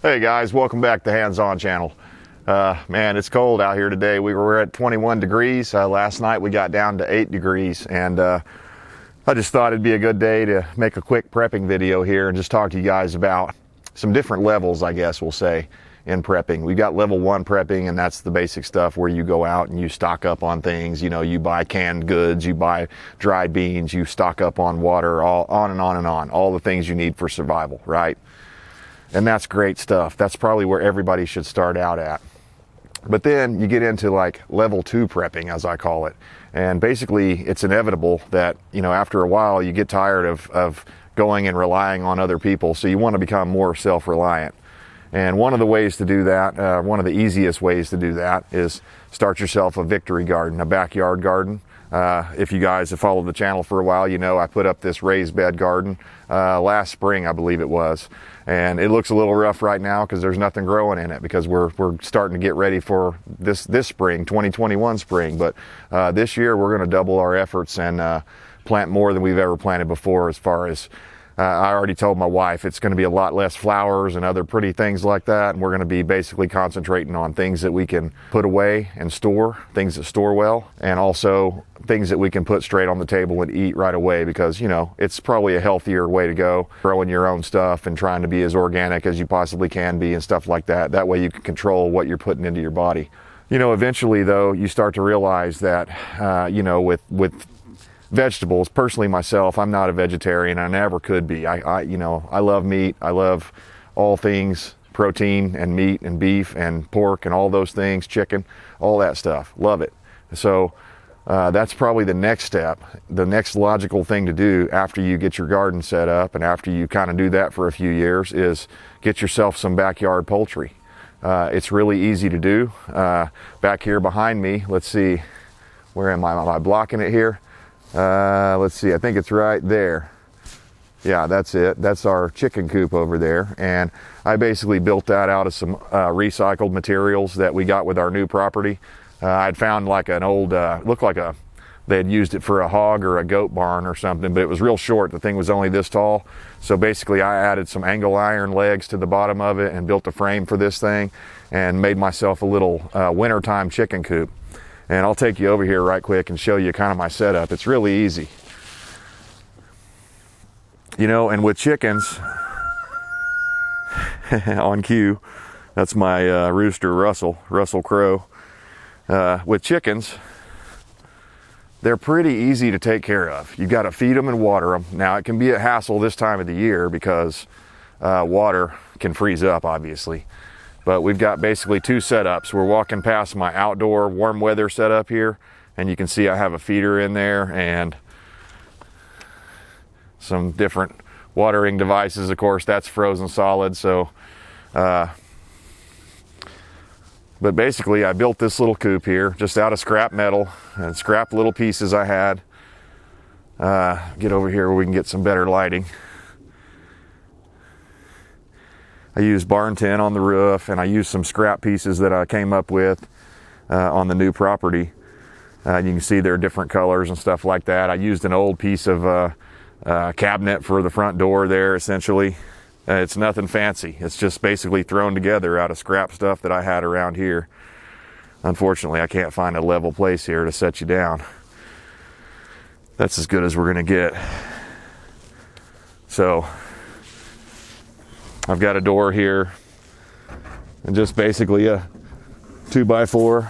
Hey guys, welcome back to Hands On channel. Man, it's cold out here today. We were at 21 degrees. Last night we got down to 8 degrees, and I just thought it'd be a good day to make a quick prepping video here and just talk to you guys about some different levels, I guess we'll say, in prepping. We've got level 1 prepping, and that's the basic stuff where you go out and you stock up on things. You know, you buy canned goods, you buy dried beans, you stock up on water, all on and on and on, all the things you need for survival, right? And that's great stuff. That's probably where everybody should start out at. But then you get into like level 2 prepping, as I call it. And basically it's inevitable that, you know, after a while you get tired of going and relying on other people. So you want to become more self-reliant. And one of the ways to do that, one of the easiest ways to do that, is start yourself a victory garden, a backyard garden. If you guys have followed the channel for a while, you know I put up this raised bed garden last spring, I believe it was. And it looks a little rough right now because there's nothing growing in it, because we're starting to get ready for this spring, 2021 spring. But this year we're going to double our efforts and plant more than we've ever planted before. As far as I already told my wife, it's going to be a lot less flowers and other pretty things like that. And we're going to be basically concentrating on things that we can put away and store, things that store well, and also things that we can put straight on the table and eat right away, because, you know, it's probably a healthier way to go, growing your own stuff and trying to be as organic as you possibly can be and stuff like that. That way you can control what you're putting into your body. You know, eventually though, you start to realize that, you know, with vegetables, personally myself, I'm not a vegetarian. I never could be. You know, I love meat. I love all things protein and meat and beef and pork and all those things, chicken, all that stuff. Love it. So that's probably the next step, the next logical thing to do after you get your garden set up, and after you kind of do that for a few years, is get yourself some backyard poultry. It's really easy to do. Back here behind me, let's see, where am I? Am I blocking it here? Let's see, I think it's right there. Yeah, that's it. That's our chicken coop over there. And I basically built that out of some recycled materials that we got with our new property. I'd found like an old, looked like they had used it for a hog or a goat barn or something, but it was real short. The thing was only this tall. So basically I added some angle iron legs to the bottom of it and built a frame for this thing and made myself a little wintertime chicken coop. And I'll take you over here right quick and show you kind of my setup. It's really easy. You know, and with chickens, on cue, that's my rooster, Russell Crowe. With chickens, they're pretty easy to take care of. You got to feed them and water them. Now, it can be a hassle this time of the year because water can freeze up, obviously. But we've got basically 2 setups. We're walking past my outdoor warm weather setup here, and you can see I have a feeder in there and some different watering devices. Of course, that's frozen solid. So, but basically I built this little coop here just out of scrap metal and scrap little pieces I had. Get over here where we can get some better lighting. I used barn tin on the roof, and I used some scrap pieces that I came up with on the new property. You can see they're different colors and stuff like that. I used an old piece of cabinet for the front door there, essentially. It's nothing fancy. It's just basically thrown together out of scrap stuff that I had around here. Unfortunately, I can't find a level place here to set you down. That's as good as we're going to get. So I've got a door here and just basically a 2x4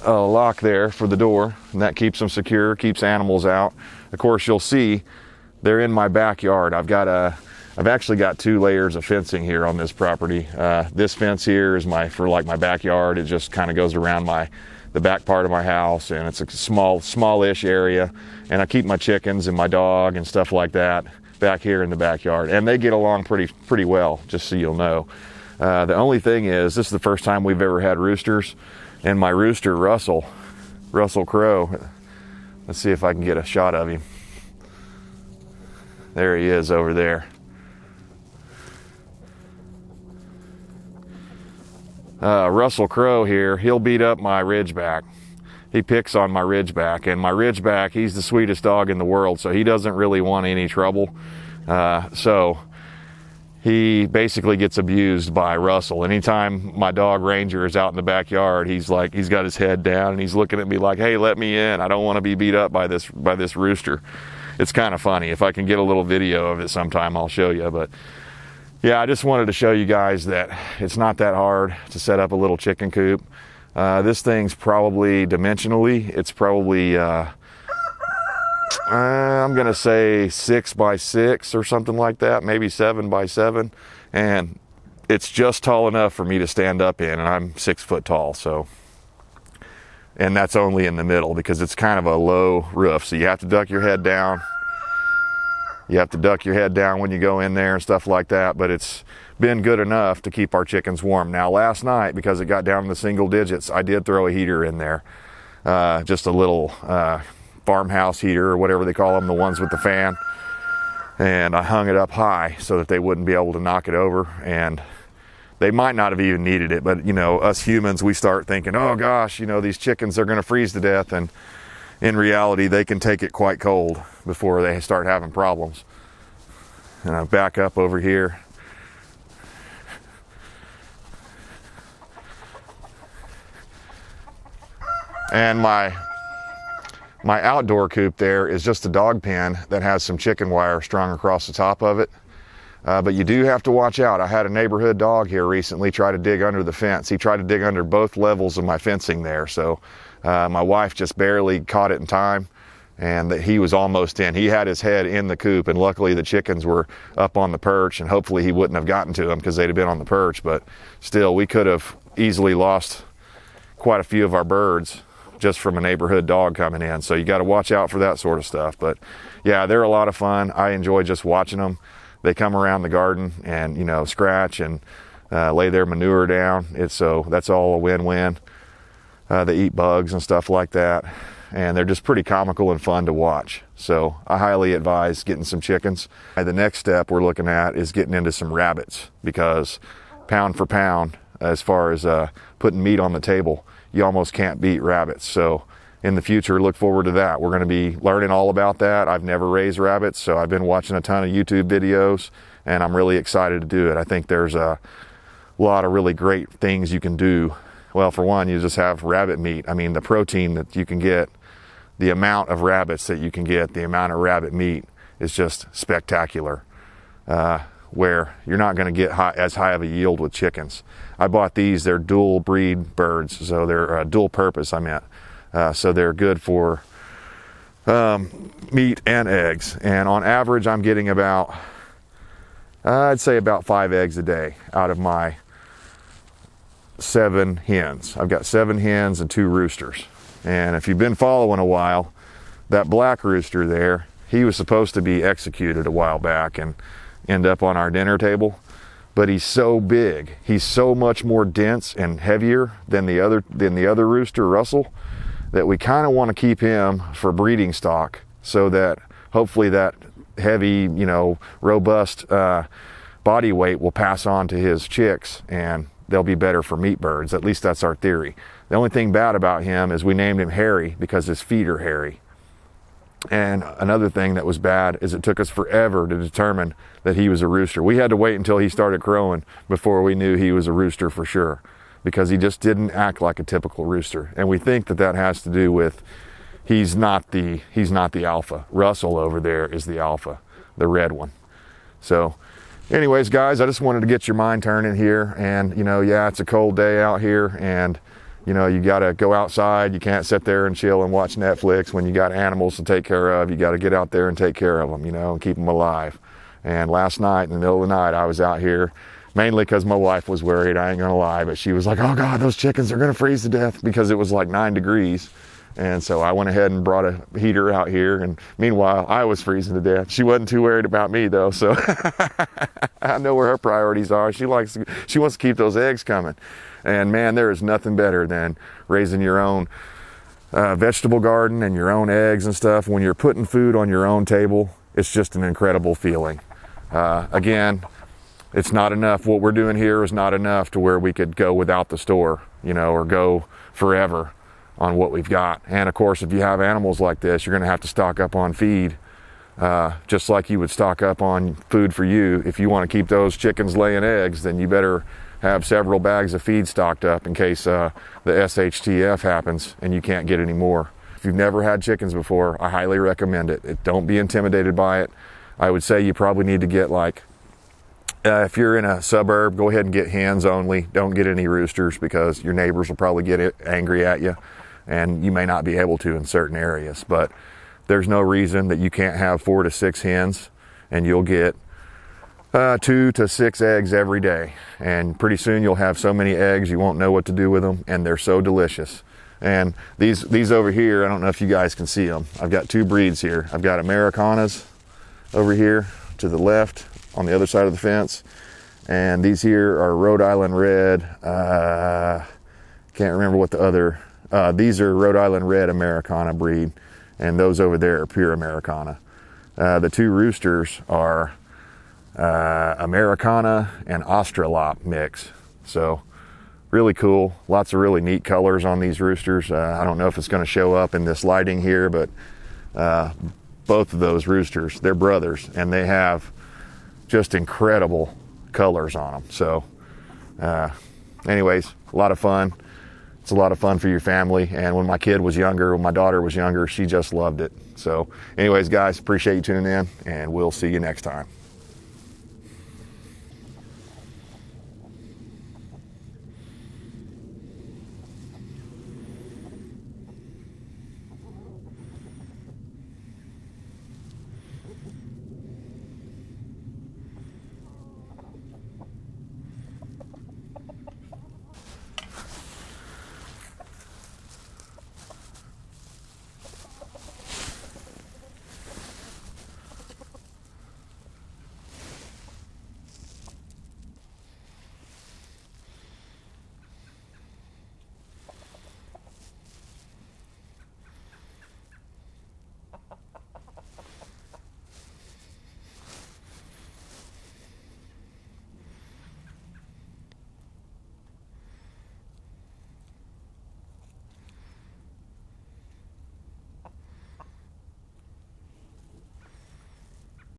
lock there for the door, and that keeps them secure, keeps animals out. Of course, you'll see they're in my backyard. I've actually got 2 layers of fencing here on this property. This fence here is for my backyard. It just kind of goes around the back part of my house, and it's a smallish area. And I keep my chickens and my dog and stuff like that back here in the backyard, and they get along pretty well, just so you'll know. The only thing is, this is the first time we've ever had roosters, and my rooster, Russell Crowe, let's see if I can get a shot of him. There he is over there. Russell Crowe here, he'll beat up my Ridgeback. He picks on my Ridgeback, and my Ridgeback, he's the sweetest dog in the world, so he doesn't really want any trouble. So he basically gets abused by Russell. Anytime my dog Ranger is out in the backyard, he's got his head down and he's looking at me like, hey, let me in. I don't want to be beat up by this rooster. It's kind of funny. If I can get a little video of it sometime, I'll show you. But yeah, I just wanted to show you guys that it's not that hard to set up a little chicken coop. This thing's probably dimensionally, it's probably I'm gonna say 6 by 6 or something like that, maybe 7 by 7, and it's just tall enough for me to stand up in, and I'm 6 foot tall, so, and that's only in the middle because it's kind of a low roof, so you have to duck your head down. You have to duck your head down when you go in there and stuff like that, but it's been good enough to keep our chickens warm. Now last night, because it got down in the single digits, I did throw a heater in there, just a little farmhouse heater or whatever they call them, the ones with the fan, and I hung it up high so that they wouldn't be able to knock it over, and they might not have even needed it, but you know, us humans, we start thinking, oh gosh, you know, these chickens are going to freeze to death, and in reality they can take it quite cold before they start having problems. And I back up over here. And my outdoor coop there is just a dog pen that has some chicken wire strung across the top of it. But you do have to watch out. I had a neighborhood dog here recently try to dig under the fence. He tried to dig under both levels of my fencing there. So my wife just barely caught it in time, and that he was almost in. He had his head in the coop, and luckily the chickens were up on the perch, and hopefully he wouldn't have gotten to them because they'd have been on the perch. But still, we could have easily lost quite a few of our birds just from a neighborhood dog coming in. So you got to watch out for that sort of stuff. But yeah, they're a lot of fun. I enjoy just watching them. They come around the garden and, you know, scratch and lay their manure down. So that's all a win-win. They eat bugs and stuff like that, and they're just pretty comical and fun to watch. So I highly advise getting some chickens. The next step we're looking at is getting into some rabbits, because pound for pound, as far as putting meat on the table, you almost can't beat rabbits. So in the future, look forward to that. We're going to be learning all about that. I've never raised rabbits, so I've been watching a ton of YouTube videos, and I'm really excited to do it. I think there's a lot of really great things you can do. Well, for one, you just have rabbit meat. I mean, the protein that you can get, the amount of rabbits that you can get, the amount of rabbit meat is just spectacular, where you're not going to get as high of a yield with chickens. I bought these, they're dual breed birds, so they're dual purpose, I meant. So they're good for meat and eggs. And on average, I'm getting about, I'd say about 5 eggs a day out of my 7 hens. I've got 7 hens and 2 roosters. And if you've been following a while, that black rooster there, he was supposed to be executed a while back and end up on our dinner table. But he's so big, he's so much more dense and heavier than the other rooster, Russell, that we kind of want to keep him for breeding stock, so that hopefully that heavy, you know, robust body weight will pass on to his chicks, and they'll be better for meat birds. At least that's our theory. The only thing bad about him is we named him Harry because his feet are hairy. And another thing that was bad is it took us forever to determine that he was a rooster. We had to wait until he started crowing before we knew he was a rooster for sure, because he just didn't act like a typical rooster. And we think that that has to do with he's not the alpha. Russell over there is the alpha, the red one. So anyways, guys, I just wanted to get your mind turning here. And, you know, yeah, it's a cold day out here, and you know, you got to go outside. You can't sit there and chill and watch Netflix when you got animals to take care of. You got to get out there and take care of them, you know, and keep them alive. And last night, in the middle of the night, I was out here, mainly because my wife was worried, I ain't going to lie, but she was like, oh God, those chickens are going to freeze to death, because it was like 9 degrees. And so I went ahead and brought a heater out here, and meanwhile, I was freezing to death. She wasn't too worried about me though, so I know where her priorities are. She wants to keep those eggs coming. And man, there is nothing better than raising your own vegetable garden and your own eggs and stuff. When you're putting food on your own table, it's just an incredible feeling. Again, it's not enough. What we're doing here is not enough to where we could go without the store, you know, or go forever on what we've got. And of course, if you have animals like this, you're going to have to stock up on feed just like you would stock up on food for you. If you want to keep those chickens laying eggs, then you better have several bags of feed stocked up in case the SHTF happens and you can't get any more. If you've never had chickens before, I highly recommend it. Don't be intimidated by it. I would say you probably need to get like, if you're in a suburb, go ahead and get hens only. Don't get any roosters because your neighbors will probably get angry at you, and you may not be able to in certain areas. But there's no reason that you can't have 4 to 6 hens, and you'll get 2 to 6 eggs every day. And pretty soon you'll have so many eggs you won't know what to do with them, and they're so delicious. And these over here, I don't know if you guys can see them. I've got 2 breeds here. I've got Americanas over here to the left on the other side of the fence, and these here are Rhode Island Red. Can't remember what the other, these are Rhode Island Red Americana breed, and those over there are pure Americana. The 2 roosters are Americana and Australop mix. So really cool, lots of really neat colors on these roosters. I don't know if it's going to show up in this lighting here, but both of those roosters, they're brothers, and they have just incredible colors on them. So anyways, a lot of fun. It's a lot of fun for your family. And when my kid was younger, when my daughter was younger, she just loved it. So anyways, guys, appreciate you tuning in, and we'll see you next time.